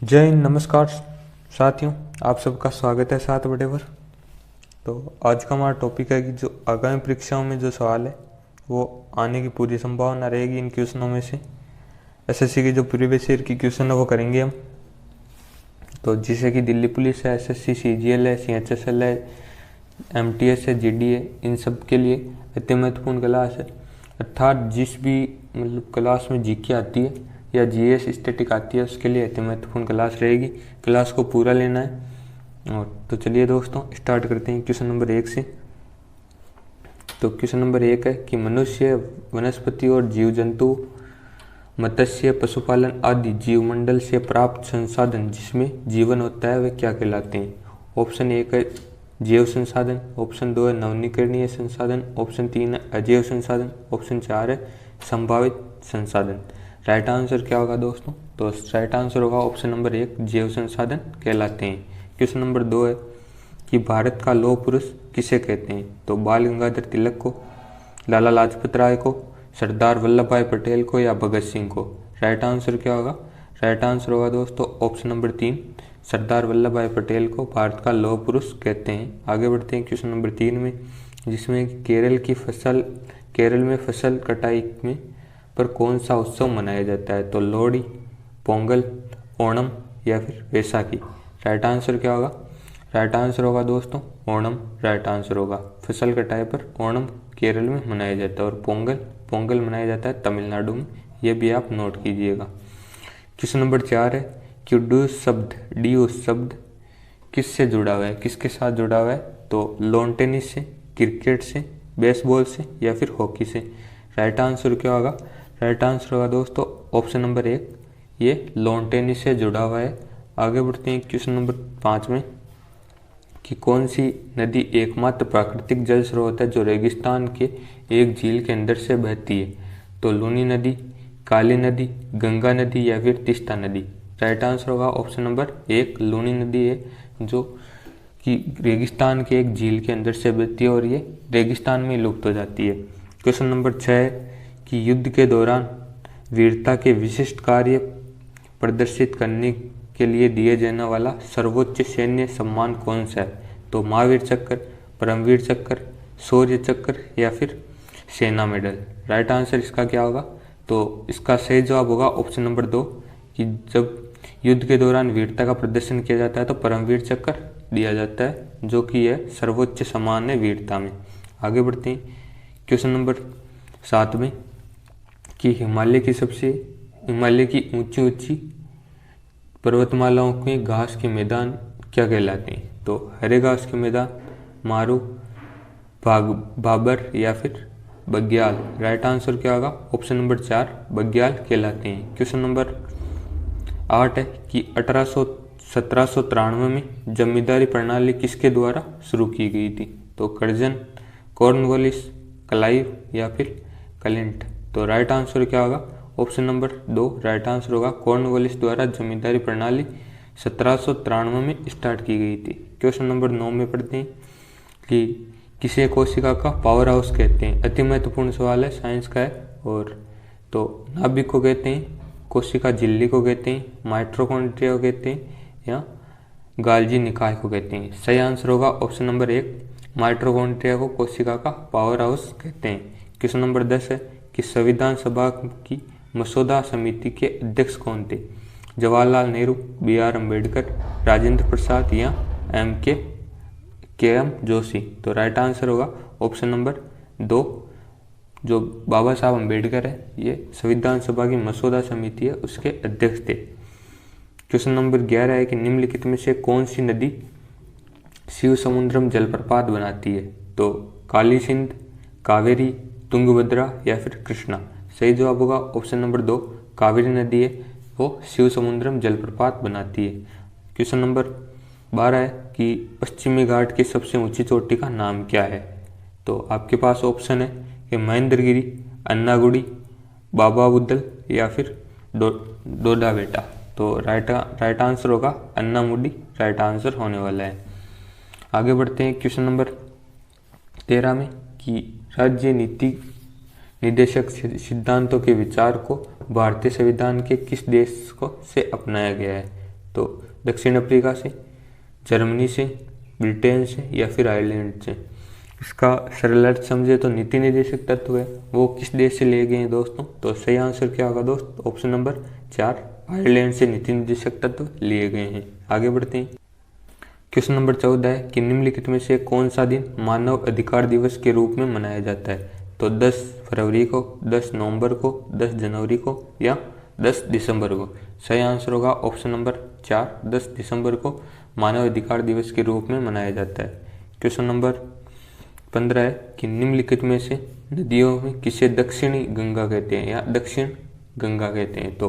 जय हिंद, नमस्कार साथियों। आप सबका स्वागत है 7 बटे पर। तो आज का हमारा टॉपिक है कि जो आगामी परीक्षाओं में जो सवाल है वो आने की पूरी संभावना रहेगी इन क्वेश्चनों में से। एसएससी के जो प्रीवियस ईयर की क्वेश्चन है वो करेंगे हम। तो जिसे कि दिल्ली पुलिस है, एसएससी, सीजीएल है, सीएचएसएल है, एमटीएस है, जीडी है, इन सब के लिए अति महत्वपूर्ण क्लास है। अर्थात जिस भी क्लास में जीके आती है या जीएस स्टैटिक आती है उसके लिए अति महत्वपूर्ण क्लास रहेगी। क्लास को पूरा लेना है। और तो चलिए दोस्तों स्टार्ट करते हैं क्वेश्चन नंबर 1 से। तो क्वेश्चन नंबर 1 है कि मनुष्य, वनस्पति और जीव जंतु, मत्स्य, पशुपालन आदि जीवमंडल से प्राप्त संसाधन जिसमें जीवन होता है वे क्या कहलाते हैं। ऑप्शन 1 है जैव संसाधन, ऑप्शन 2 है नवीकरणीय संसाधन, ऑप्शन 3 है अजैव संसाधन, ऑप्शन 4 है संभावित संसाधन। राइट आंसर क्या होगा दोस्तों? तो राइट आंसर होगा ऑप्शन नंबर 1 जैव संसाधन कहलाते हैं। क्वेश्चन नंबर 2 है कि भारत का लौह पुरुष किसे कहते हैं। तो बाल गंगाधर तिलक को, लाला लाजपत राय को, सरदार वल्लभ भाई पटेल को या भगत सिंह को। राइट आंसर क्या होगा? राइट आंसर होगा दोस्तों ऑप्शन नंबर 3 सरदार वल्लभ भाई पटेल को भारत का लौह पुरुष कहते हैं। आगे बढ़ते हैं क्वेश्चन नंबर 3 में, जिसमें केरल में फसल कटाई में पर कौन सा उत्सव मनाया जाता है। तो लोहड़ी, पोंगल, ओणम या फिर वैसाखी। राइट आंसर क्या होगा? राइट आंसर होगा दोस्तों ओणम। राइट आंसर होगा फसल कटाई पर ओणम केरल में मनाया जाता है और पोंगल मनाया जाता है तमिलनाडु में। ये भी आप नोट कीजिएगा। क्वेश्चन नंबर 4 है कि ड्यूस शब्द किससे जुड़ा हुआ है, किसके साथ जुड़ा हुआ है। तो लॉन टेनिस से, क्रिकेट से, बेसबॉल से या फिर हॉकी से। राइट आंसर क्या होगा? राइट आंसर होगा दोस्तों ऑप्शन नंबर 1 ये लॉन टेनिस से जुड़ा हुआ है। आगे बढ़ते हैं क्वेश्चन नंबर 5 में कि कौन सी नदी एकमात्र प्राकृतिक जल स्रोत है जो रेगिस्तान के एक झील के अंदर से बहती है। तो लूनी नदी, काली नदी, गंगा नदी या फिर तीस्ता नदी। राइट आंसर होगा ऑप्शन नंबर 1 लूनी नदी है जो कि रेगिस्तान के एक झील के अंदर से बहती है और ये रेगिस्तान में लुप्त हो जाती है। क्वेश्चन नंबर 6 है कि युद्ध के दौरान वीरता के विशिष्ट कार्य प्रदर्शित करने के लिए दिए जाने वाला सर्वोच्च सैन्य सम्मान कौन सा है। तो महावीर चक्र, परमवीर चक्र, शौर्य चक्र या फिर सेना मेडल। राइट आंसर इसका क्या होगा? तो इसका सही जवाब होगा ऑप्शन नंबर 2 कि जब युद्ध के दौरान वीरता का प्रदर्शन किया जाता है तो परमवीर चक्र दिया जाता है जो कि यह सर्वोच्च सम्मान है वीरता में। आगे बढ़ते हैं क्वेश्चन नंबर 7 में कि हिमालय की ऊंची पर्वतमालाओं के घास के मैदान क्या कहलाते हैं। तो हरे घास के मैदान, मारू, भाबर या फिर बग्याल। राइट आंसर क्या होगा? ऑप्शन नंबर 4 बग्याल कहलाते हैं। क्वेश्चन नंबर 8 है कि 1793 में जमींदारी प्रणाली किसके द्वारा शुरू की गई थी। तो कर्जन, कॉर्नवालिस, क्लाइव या फिर कलिंट। तो राइट आंसर क्या होगा? ऑप्शन नंबर 2 राइट आंसर होगा कॉर्नवालिस द्वारा जमींदारी प्रणाली 1793 में स्टार्ट की गई थी। क्वेश्चन नंबर 9 में पढ़ते हैं कि किसे कोशिका का पावर हाउस कहते हैं। अति महत्वपूर्ण सवाल है, साइंस का है। और तो नाभिक को कहते हैं, कोशिका झिल्ली को कहते हैं, माइटोकॉन्ड्रिया को कहते हैं या गाल्जी निकाय को कहते हैं। सही आंसर होगा ऑप्शन नंबर 1 माइटोकॉन्ड्रिया को कोशिका का पावर हाउस कहते हैं। क्वेश्चन नंबर 10 है कि संविधान सभा की मसौदा समिति के अध्यक्ष कौन थे। जवाहरलाल नेहरू, BR अम्बेडकर, राजेंद्र प्रसाद या KM जोशी। तो राइट आंसर होगा ऑप्शन नंबर 2 जो बाबा साहब अम्बेडकर है ये संविधान सभा की मसौदा समिति है उसके अध्यक्ष थे। क्वेश्चन नंबर 11 है कि निम्नलिखित में से कौन सी नदी शिव समुद्रम जलप्रपात बनाती है। तो काली सिंध, कावेरी, तुंगभद्रा या फिर कृष्णा। सही जवाब होगा ऑप्शन नंबर 2 कावेरी नदी है वो शिव समुद्रम जलप्रपात बनाती है। क्वेश्चन नंबर 12 है कि पश्चिमी घाट की सबसे ऊंची चोटी का नाम क्या है। तो आपके पास ऑप्शन है कि महेंद्रगिरी, अन्नागुड़ी, बाबा बुदल या फिर डोडा बेटा। तो राइट आंसर होगा अन्नामुडी। राइट आंसर होने वाला है। आगे बढ़ते हैं क्वेश्चन नंबर 13 में कि राज्य नीति निदेशक सिद्धांतों के विचार को भारतीय संविधान के किस देश को से अपनाया गया है। तो दक्षिण अफ्रीका से, जर्मनी से, ब्रिटेन से या फिर आयरलैंड से। इसका सरल अर्थ समझे तो नीति निर्देशक तत्व है वो किस देश से लिए गए हैं दोस्तों? तो सही आंसर क्या होगा दोस्त? ऑप्शन नंबर 4, आयरलैंड से नीति निर्देशक तत्व लिए गए हैं। आगे बढ़ते हैं। क्वेश्चन नंबर 14 है कि निम्नलिखित में से कौन सा दिन मानव अधिकार दिवस के रूप में मनाया जाता है? तो 10 फरवरी को, 10 नवंबर को, 10 जनवरी को या 10 दिसंबर को। सही आंसर होगा ऑप्शन नंबर 4, 10 दिसंबर को मानव अधिकार दिवस के रूप में मनाया जाता है। क्वेश्चन नंबर 15 है कि निम्नलिखित में से नदियों में किसे दक्षिणी गंगा कहते हैं या दक्षिण गंगा कहते हैं? तो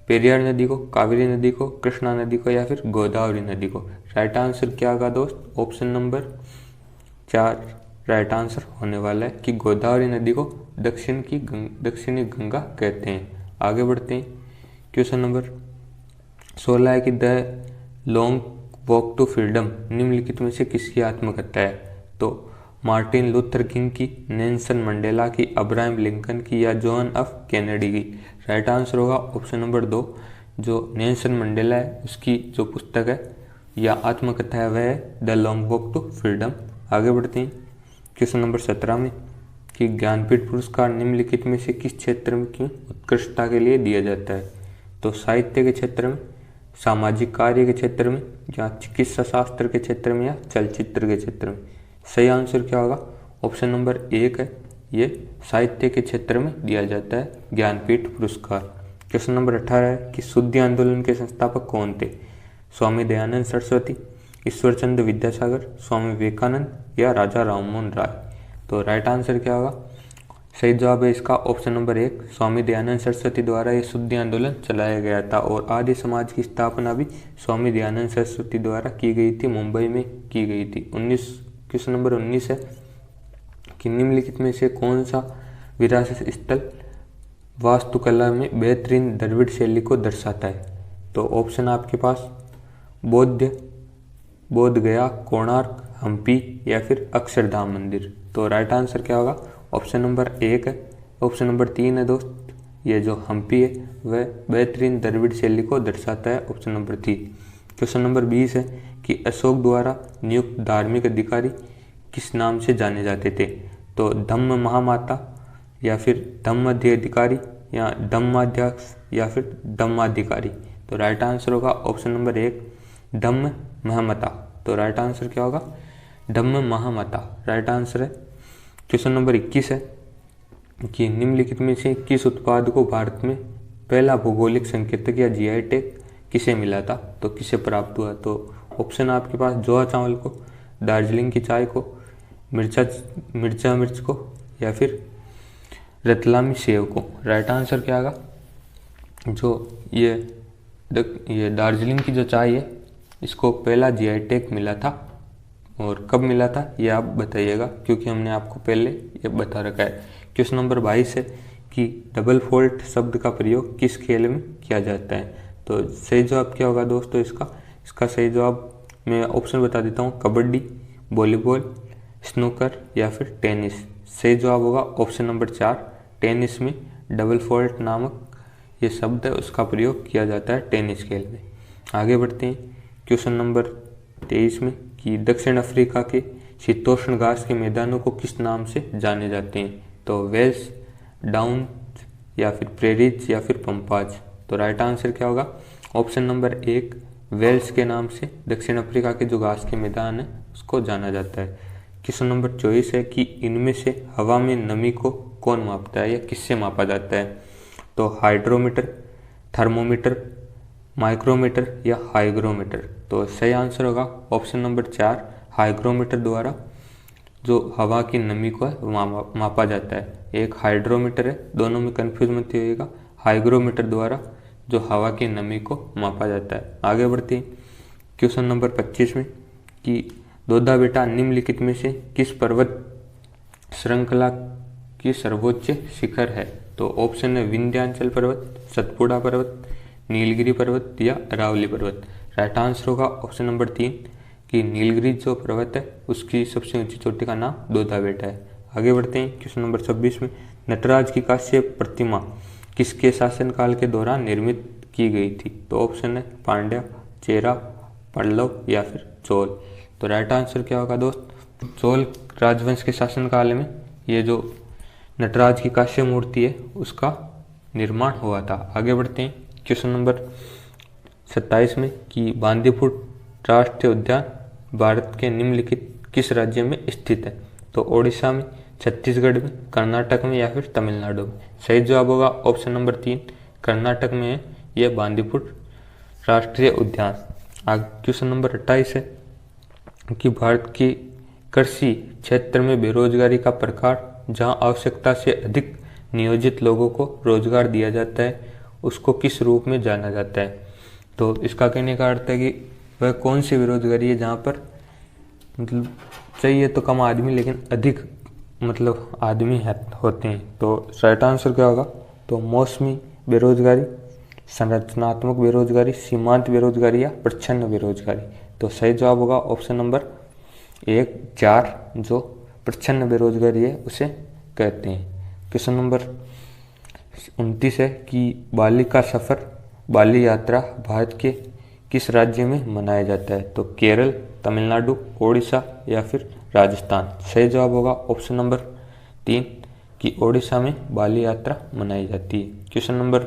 पेरियार नदी को, कावेरी नदी को, कृष्णा नदी को या फिर गोदावरी नदी को। राइट आंसर क्या होगा दोस्त? ऑप्शन नंबर 4 राइट आंसर होने वाला है कि गोदावरी नदी को दक्षिणी गंगा कहते हैं। आगे बढ़ते हैं। क्वेश्चन नंबर 16 है कि the long walk to freedom निम्नलिखित में से किसकी आत्मकथा है? तो मार्टिन लूथर किंग की, नेल्सन मंडेला की, अब्राहम लिंकन की या जॉन एफ कैनेडी की। राइट आंसर होगा ऑप्शन नंबर 2, जो नेल्सन मंडेला है उसकी जो पुस्तक है या आत्मकथा है वह है the long walk to freedom. आगे बढ़ते हैं। क्वेश्चन नंबर 17 में कि ज्ञानपीठ पुरस्कार निम्नलिखित में से किस क्षेत्र में की उत्कृष्टता के लिए दिया जाता है? तो साहित्य के क्षेत्र में, सामाजिक कार्य के क्षेत्र में या चिकित्सा शास्त्र के क्षेत्र में या चलचित्र के क्षेत्र में। सही आंसर क्या होगा? ऑप्शन नंबर 1 है, ये साहित्य के क्षेत्र में दिया जाता है ज्ञानपीठ पुरस्कार। क्वेश्चन नंबर 18 है कि शुद्धि आंदोलन के संस्थापक कौन थे? स्वामी दयानंद सरस्वती, ईश्वरचंद्र विद्यासागर, स्वामी विवेकानंद या राजा राममोहन राय। तो राइट आंसर क्या होगा? सही जवाब है इसका ऑप्शन नंबर 1, स्वामी दयानंद सरस्वती द्वारा ये शुद्धि आंदोलन चलाया गया था और आर्य समाज की स्थापना भी स्वामी दयानंद सरस्वती द्वारा की गई थी, मुंबई में की गई थी। क्वेश्चन नंबर 19 है कि निम्नलिखित में से कौन सा विरासत स्थल वास्तुकला में बेहतरीन द्रविड़ शैली को दर्शाता है? तो ऑप्शन आपके पास बोध गया, कोणार्क, हम्पी या फिर अक्षरधाम मंदिर। तो राइट आंसर क्या होगा? ऑप्शन नंबर 1 है। ऑप्शन नंबर 3 है दोस्त, ये जो हम्पी है वह बेहतरीन द्रविड़ शैली को दर्शाता है, ऑप्शन नंबर 3। क्वेश्चन नंबर 20 है कि अशोक द्वारा नियुक्त धार्मिक अधिकारी किस नाम से जाने जाते थे? तो धम्म महामाता या फिर धम्माधिकारी या धम्माध्यक्ष या फिर धम्माधिकारी। तो राइट आंसर होगा ऑप्शन नंबर 1, धम्म महामता। तो राइट आंसर क्या होगा? धम्म महामता राइट आंसर है। क्वेश्चन नंबर 21 है कि निम्नलिखित में से किस उत्पाद को भारत में पहला भौगोलिक संकेतक या जीआई टैग किसे मिला था? तो किसे प्राप्त हुआ? तो ऑप्शन आपके पास जोआ चावल को, दार्जिलिंग की चाय को, मिर्चा मिर्च को या फिर रतलामी सेव को। राइट आंसर क्या होगा? जो ये दार्जिलिंग की जो चाय है इसको पहला जीआई टैग मिला था और कब मिला था ये आप बताइएगा, क्योंकि हमने आपको पहले ये बता रखा है। क्वेश्चन नंबर 22 है कि डबल फॉल्ट शब्द का प्रयोग किस खेल में किया जाता है? तो सही जवाब क्या होगा दोस्तों? इसका सही जवाब मैं ऑप्शन बता देता हूँ, कबड्डी, वॉलीबॉल, स्नूकर या फिर टेनिस। सही जवाब होगा ऑप्शन नंबर 4, टेनिस में डबल फॉल्ट नामक ये शब्द है उसका प्रयोग किया जाता है टेनिस खेल में। आगे बढ़ते हैं। क्वेश्चन नंबर 23 में कि दक्षिण अफ्रीका के शीतोष्ण घास के मैदानों को किस नाम से जाने जाते हैं? तो वेल्स, डाउन या फिर प्रेरीज या फिर पंपाज। तो राइट आंसर क्या होगा? ऑप्शन नंबर 1, वेल्स के नाम से दक्षिण अफ्रीका के जो घास के मैदान है उसको जाना जाता है। क्वेश्चन नंबर 24 है कि इनमें से हवा में नमी को कौन मापता है या किससे मापा जाता है? तो हाइड्रोमीटर, थर्मोमीटर, माइक्रोमीटर या हाइग्रोमीटर। तो सही आंसर होगा ऑप्शन नंबर 4, हाइग्रोमीटर द्वारा जो हवा की नमी को है मापा जाता है। एक हाइड्रोमीटर है, दोनों में कंफ्यूज मत होइएगा, हाइग्रोमीटर द्वारा जो हवा की नमी को मापा जाता है। आगे बढ़ते हैं। क्वेश्चन नंबर 25 में कि दोदा बेटा निम्नलिखित में से किस पर्वत श्रृंखला की सर्वोच्च शिखर है? तो ऑप्शन है विंध्याचल पर्वत, सतपुड़ा पर्वत, नीलगिरी पर्वत या अरावली पर्वत। राइट आंसर होगा ऑप्शन नंबर 3 कि नीलगिरी जो पर्वत है उसकी सबसे ऊंची चोटी का नाम दोदा बेटा है। आगे बढ़ते हैं। क्वेश्चन नंबर 26 में नटराज की कांस्य प्रतिमा किसके शासनकाल के दौरान निर्मित की गई थी? तो ऑप्शन है पांड्या, चेरा, पल्लव या फिर चोल। तो राइट आंसर क्या होगा दोस्त? चोल राजवंश के शासनकाल में ये जो नटराज की कांस्य मूर्ति है उसका निर्माण हुआ था। आगे बढ़ते हैं क्वेश्चन नंबर 27 में कि बांदीपुर राष्ट्रीय उद्यान भारत के निम्नलिखित किस राज्य में स्थित है? तो ओडिशा में, छत्तीसगढ़ में, कर्नाटक में या फिर तमिलनाडु में। सही जवाब होगा ऑप्शन नंबर 3, कर्नाटक में है यह बांदीपुर राष्ट्रीय उद्यान। आगे क्वेश्चन नंबर 28 है कि भारत की कृषि क्षेत्र में बेरोजगारी का प्रकार जहां आवश्यकता से अधिक नियोजित लोगों को रोजगार दिया जाता है उसको किस रूप में जाना जाता है? तो इसका कहने का अर्थ है कि वह कौन सी बेरोजगारी है जहाँ पर मतलब चाहिए तो कम आदमी लेकिन अधिक मतलब आदमी होते हैं। तो राइट आंसर क्या होगा? तो मौसमी बेरोजगारी, संरचनात्मक बेरोजगारी, सीमांत बेरोजगारी या प्रच्छन्न बेरोजगारी। तो सही जवाब होगा ऑप्शन नंबर 1, 4 जो प्रच्छन्न बेरोजगारी है उसे कहते हैं। क्वेश्चन नंबर 29 है कि बाली का सफर, बाली यात्रा भारत के किस राज्य में मनाया जाता है? तो केरल, तमिलनाडु, ओडिशा या फिर राजस्थान। सही जवाब होगा ऑप्शन नंबर 3 कि ओडिशा में बाली यात्रा मनाई जाती है। क्वेश्चन नंबर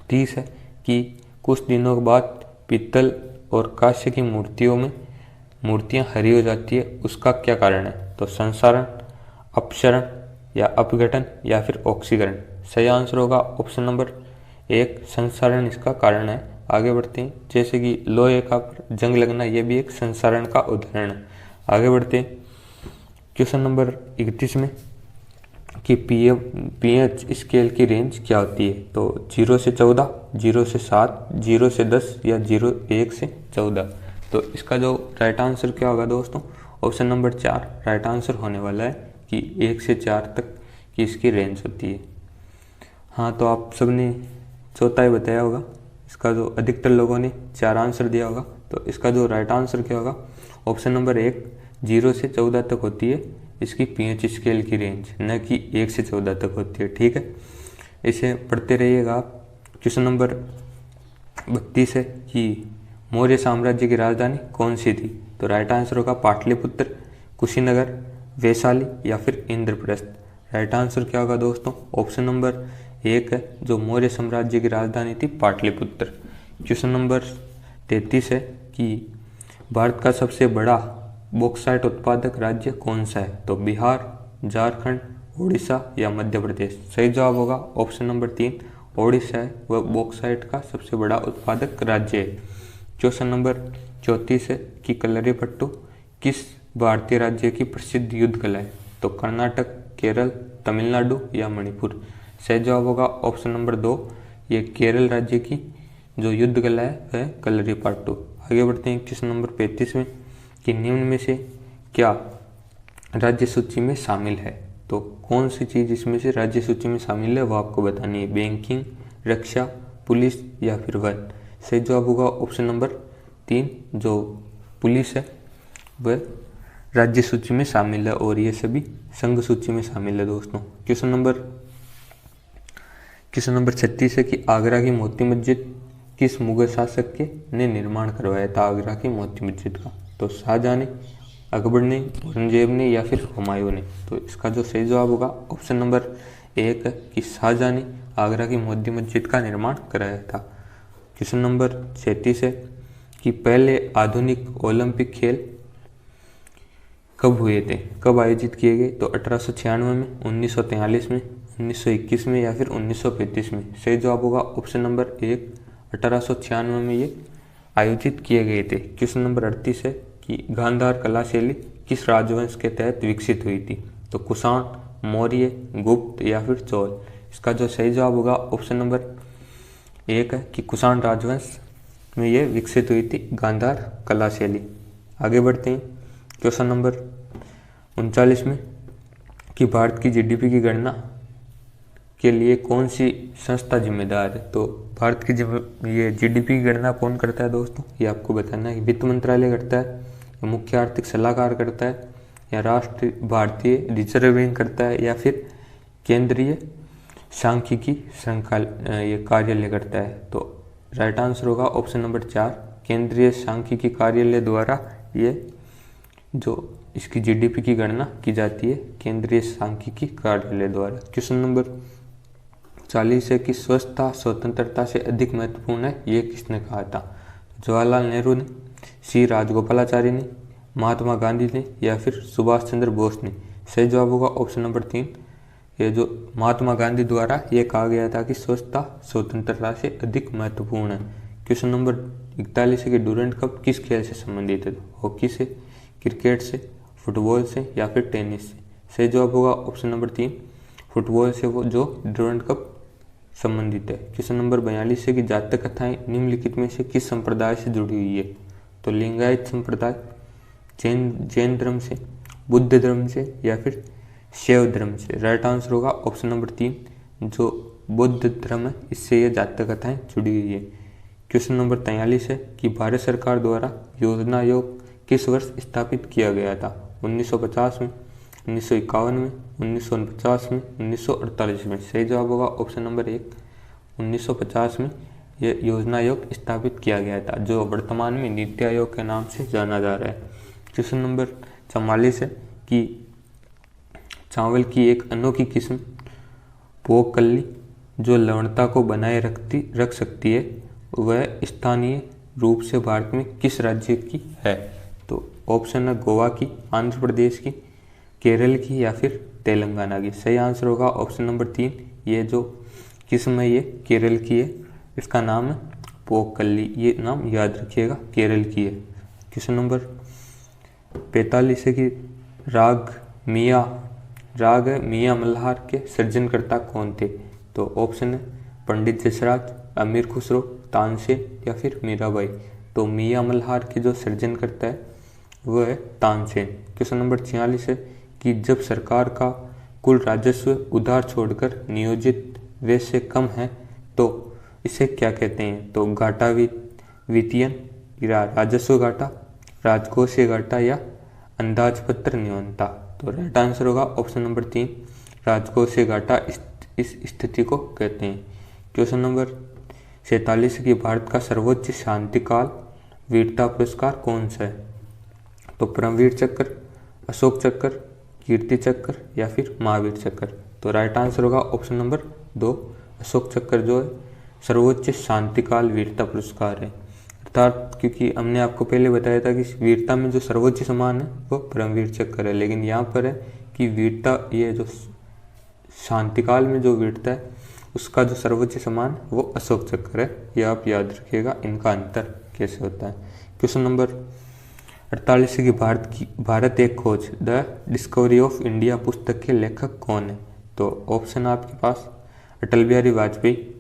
30 है कि कुछ दिनों बाद पीतल और कांस्य की मूर्तियां हरी हो जाती है, उसका क्या कारण है? तो संसारण, अपक्षरण या अपघटन या फिर ऑक्सीकरण। सही आंसर होगा ऑप्शन नंबर 1, संसारण इसका कारण है। आगे बढ़ते हैं, जैसे कि लोहे का जंग लगना यह भी एक संसारण का उदाहरण है। आगे बढ़ते हैं क्वेश्चन नंबर 31 में कि पीएच स्केल की रेंज क्या होती है? तो 0 से 14, 0 से 7, 0 से 10 या 1 से 14। तो इसका जो राइट आंसर क्या होगा दोस्तों? ऑप्शन नंबर 4 राइट आंसर होने वाला है कि 1 से 4 तक की इसकी रेंज होती है। हाँ, तो आप सबने चौथा ही बताया होगा। इसका जो अधिकतर लोगों ने 4 आंसर दिया होगा। तो इसका जो राइट आंसर क्या होगा? ऑप्शन नंबर 1, 0 से 14 तक होती है इसकी पीएच स्केल की रेंज, न कि 1 से 14 तक होती है। ठीक है, इसे पढ़ते रहिएगा आप। क्वेश्चन नंबर 32 है कि मौर्य साम्राज्य की राजधानी कौन सी थी? तो राइट आंसर होगा पाटलिपुत्र, कुशीनगर, वैशाली या फिर इंद्रप्रस्थ। राइट आंसर क्या होगा दोस्तों? ऑप्शन नंबर 1 है जो मौर्य साम्राज्य की राजधानी थी पाटलिपुत्र। क्वेश्चन नंबर 33 है कि भारत का सबसे बड़ा बॉक्साइट उत्पादक राज्य कौन सा है? तो बिहार, झारखंड, उड़ीसा या मध्य प्रदेश। सही जवाब होगा ऑप्शन नंबर 3, ओडिशा है वह बॉक्साइट का सबसे बड़ा उत्पादक राज्य है। क्वेश्चन नंबर 34 है कि कलरीपट्टू किस भारतीय राज्य की प्रसिद्ध युद्ध कला है? तो कर्नाटक, केरल, तमिलनाडु या मणिपुर। सही जवाब होगा ऑप्शन नंबर 2, ये केरल राज्य की जो युद्ध कला है वह कलरीपट्टू। आगे बढ़ते हैं क्वेश्चन नंबर 35 में कि निम्न में से क्या राज्य सूची में शामिल है? तो कौन सी चीज़ इसमें से राज्य सूची में शामिल है वो आपको बतानी है। बैंकिंग, रक्षा, पुलिस या फिर वन। सही जवाब होगा ऑप्शन नंबर 3, जो पुलिस है वह राज्य सूची में शामिल है और ये सभी संघ सूची में शामिल है दोस्तों। क्वेश्चन नंबर 36 है कि आगरा की मोती मस्जिद किस मुगल शासक के ने निर्माण करवाया था? आगरा की मोती मस्जिद का। तो शाहजहां ने, अकबर ने, औरंगजेब ने या फिर हुमायूं ने। तो इसका जो सही जवाब होगा ऑप्शन नंबर 1 है कि शाहजहां ने आगरा की मोती मस्जिद का निर्माण कराया था। क्वेश्चन नंबर 37 है कि पहले आधुनिक ओलंपिक खेल कब हुए थे, कब आयोजित किए गए? तो 1896 में, 1943 में, 1921 में या फिर 1935 में। सही जवाब होगा ऑप्शन नंबर 1, 1896 में ये आयोजित किए गए थे। क्वेश्चन नंबर 38 है कि गांधार कला शैली किस राजवंश के तहत विकसित हुई थी? तो कुषाण, मौर्य, गुप्त या फिर चोल। इसका जो सही जवाब होगा ऑप्शन नंबर 1 है कि कुषाण राजवंश में ये विकसित हुई थी गांधार कला शैली। आगे बढ़ते हैं क्वेश्चन नंबर 39 में कि भारत की जीडीपी की गणना के लिए कौन सी संस्था जिम्मेदार है? तो भारत की ये जीडीपी की गणना कौन करता है दोस्तों? ये आपको बताना है कि वित्त मंत्रालय करता है, या मुख्य आर्थिक सलाहकार करता है, या राष्ट्रीय भारतीय रिजर्व बैंक करता है, या फिर केंद्रीय सांख्यिकी संकाल ये कार्यालय करता है। तो राइट आंसर होगा ऑप्शन नंबर 4, केंद्रीय सांख्यिकी कार्यालय द्वारा ये जो इसकी जीडीपी की गणना की जाती है केंद्रीय सांख्यिकी कार्यालय द्वारा। क्वेश्चन नंबर 40 है कि स्वच्छता स्वतंत्रता से अधिक महत्वपूर्ण है, ये किसने कहा था? जवाहरलाल नेहरू ने, सी राजगोपालाचारी ने, महात्मा गांधी ने या फिर सुभाष चंद्र बोस ने? सही जवाब होगा ऑप्शन नंबर 3, ये जो महात्मा गांधी द्वारा ये कहा गया था कि स्वच्छता स्वतंत्रता से अधिक महत्वपूर्ण है। क्वेश्चन नंबर 41 है कि डूरंट कप किस खेल से संबंधित है? हॉकी से, क्रिकेट से, फुटबॉल से या फिर टेनिस से? सही जवाब होगा ऑप्शन नंबर 3, फुटबॉल से वो जो डूरंट कप संबंधित है। क्वेश्चन नंबर 42 है कि जातक कथाएं निम्नलिखित में से किस संप्रदाय से जुड़ी हुई है? तो लिंगायत संप्रदाय, जैन धर्म से, बुद्ध धर्म से या फिर शैव धर्म से? राइट आंसर होगा ऑप्शन नंबर 3, जो बौद्ध धर्म है इससे ये जातक कथाएं जुड़ी हुई है। क्वेश्चन नंबर 43 है कि भारत सरकार द्वारा योजना आयोग किस वर्ष स्थापित किया गया था? 1950 में, 1951 में, 1949 में, 1948 में? सही जवाब होगा ऑप्शन नंबर 1, 1950 में यह योजना आयोग स्थापित किया गया था, जो वर्तमान में नीति आयोग के नाम से जाना जा रहा है। क्वेश्चन नंबर 44 है कि चावल की एक अनोखी किस्म पोकल्ली जो लवणता को बनाए रख सकती है, वह स्थानीय रूप से भारत में किस राज्य की है? तो ऑप्शन है गोवा की, आंध्र प्रदेश की, केरल की या फिर तेलंगाना की? सही आंसर होगा ऑप्शन नंबर 3, ये जो किस्म है ये केरल की है, इसका नाम है पोकल्ली, ये नाम याद रखिएगा, केरल की है। क्वेश्चन नंबर 45 है कि राग है मियाँ मल्हार के सृजनकर्ता कौन थे? तो ऑप्शन है पंडित जसराज, अमीर खुसरो, तानसेन या फिर मीराबाई? तो मियाँ मल्हार के जो सृजनकर्ता है वो है तानसेन। क्वेश्चन नंबर 46 है कि जब सरकार का कुल राजस्व उधार छोड़कर नियोजित व्यय से कम है तो इसे क्या कहते हैं? तो घाटा वित्तीयन, राजस्व घाटा, राजकोषीय घाटा या अंदाजपत्र न्यूनता? तो राइट आंसर होगा ऑप्शन नंबर 3, राजकोषीय घाटा इस स्थिति को कहते हैं। क्वेश्चन नंबर 47 कि भारत का सर्वोच्च शांतिकाल वीरता पुरस्कार कौन सा है? तो परमवीर चक्र, अशोक चक्र, कीर्ति चक्र या फिर महावीर चक्र? तो राइट आंसर होगा ऑप्शन नंबर 2, अशोक चक्र जो है सर्वोच्च शांतिकाल वीरता पुरस्कार है। अर्थात क्योंकि हमने आपको पहले बताया था कि वीरता में जो सर्वोच्च सम्मान है वो परमवीर चक्र है, लेकिन यहाँ पर है कि वीरता, ये जो शांतिकाल में जो वीरता है उसका जो सर्वोच्च सम्मान वो अशोक चक्र है। ये आप याद रखिएगा, इनका अंतर कैसे होता है। क्वेश्चन नंबर 48 कि भारत एक खोज द डिस्कवरी ऑफ इंडिया पुस्तक के लेखक कौन है? तो ऑप्शन आपके पास अटल बिहारी वाजपेयी,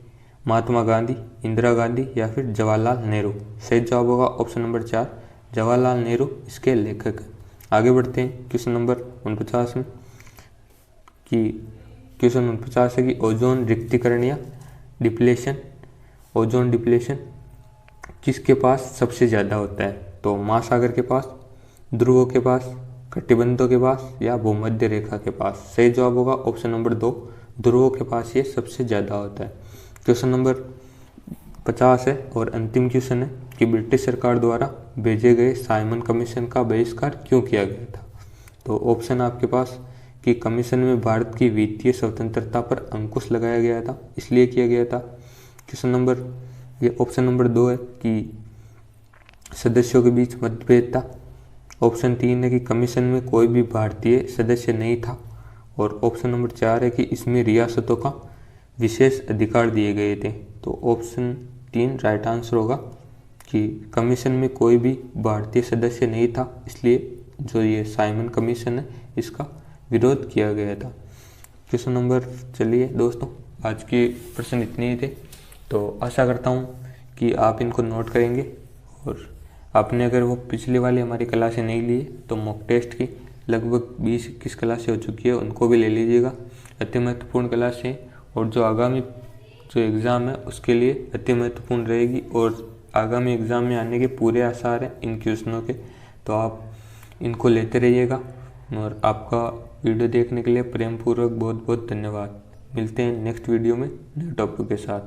महात्मा गांधी, इंदिरा गांधी या फिर जवाहरलाल नेहरू? सही जवाब होगा ऑप्शन नंबर 4, जवाहरलाल नेहरू इसके लेखक हैं। आगे बढ़ते हैं क्वेश्चन नंबर 49 में कि क्वेश्चन 49 है कि ओजोन रिक्तीकरण या डिप्लेशन, ओजोन डिप्लेशन किसके पास सबसे ज़्यादा होता है? तो महासागर के पास, ध्रुवों के पास, कटिबंधों के पास या भूमध्य रेखा के पास? सही जवाब होगा ऑप्शन नंबर 2, ध्रुवों के पास ये सबसे ज़्यादा होता है। क्वेश्चन नंबर 50 है और अंतिम क्वेश्चन है कि ब्रिटिश सरकार द्वारा भेजे गए साइमन कमीशन का बहिष्कार क्यों किया गया था? तो ऑप्शन आपके पास कि कमीशन में भारत की वित्तीय स्वतंत्रता पर अंकुश लगाया गया था, इसलिए किया गया था। क्वेश्चन नंबर, ये ऑप्शन नंबर 2 है कि सदस्यों के बीच मतभेद था। ऑप्शन 3 है कि कमीशन में कोई भी भारतीय सदस्य नहीं था। और ऑप्शन नंबर 4 है कि इसमें रियासतों का विशेष अधिकार दिए गए थे। तो ऑप्शन 3 राइट आंसर होगा कि कमीशन में कोई भी भारतीय सदस्य नहीं था, इसलिए जो ये साइमन कमीशन है इसका विरोध किया गया था। क्वेश्चन नंबर, चलिए दोस्तों आज के प्रश्न इतने ही थे, तो आशा करता हूँ कि आप इनको नोट करेंगे और आपने अगर वो पिछले वाले हमारी क्लासें नहीं लिए तो मॉक टेस्ट की लगभग 20-21 क्लासें हो चुकी है, उनको भी ले लीजिएगा। अति महत्वपूर्ण क्लासें और जो आगामी जो एग्ज़ाम है उसके लिए अति महत्वपूर्ण रहेगी और आगामी एग्ज़ाम में आने के पूरे आसार हैं इन क्वेश्चनों के, तो आप इनको लेते रहिएगा। और आपका वीडियो देखने के लिए प्रेम पूर्वक बहुत बहुत धन्यवाद। मिलते हैं नेक्स्ट वीडियो में नए टॉपिक के साथ।